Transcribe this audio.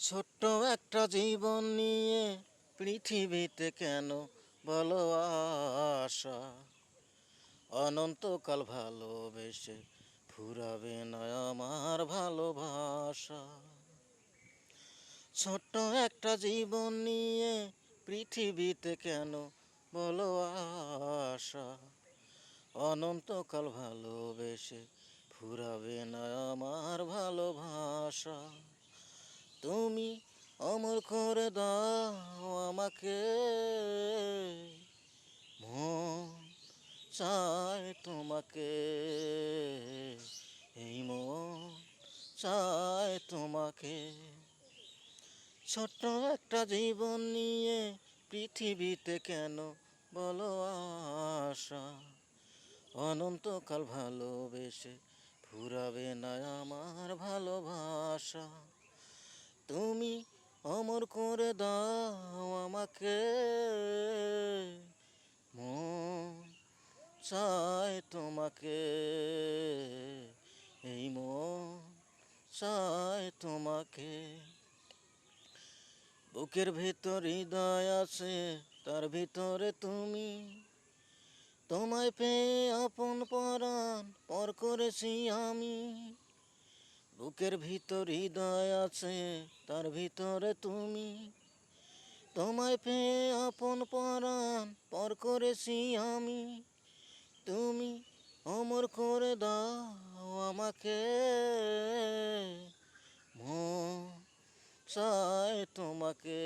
ছোট্ট একটা জীবন নিয়ে পৃথিবীতে কেন বলো আশা, অনন্তকাল ভালোবেসে ফুরাবে না আমার ভালোবাসা। ছোট্ট একটা জীবন নিয়ে পৃথিবীতে কেন বলো আশা, অনন্তকাল ভালোবেসে ফুরাবে না আমার ভালোবাসা। তুমি অমর করে দাও আমাকে, মন চায় তোমাকে, এই মন চায় তোমাকে। ছোট্ট একটা জীবন নিয়ে পৃথিবীতে কেন বলো আশা, অনন্তকাল ভালোবেসে ফুরাবে না আমার ভালোবাসা। তুমি অমর করে দাও আমাকে, মন চায় তোমাকে, এই মন চায় তোমাকে। বুকের ভেতর হৃদয় আছে, তার ভিতরে তুমি, তোমায় পেয়ে আপন পরাণ পর করেছি আমি। বুকের ভিতর হৃদয় আছে, তার ভিতরে তুমি, তোমায় পেয়ে আপন পরাণ পর করেছি আমি। তুমি অমর করে দাও আমাকে, মন চায় তোমাকে,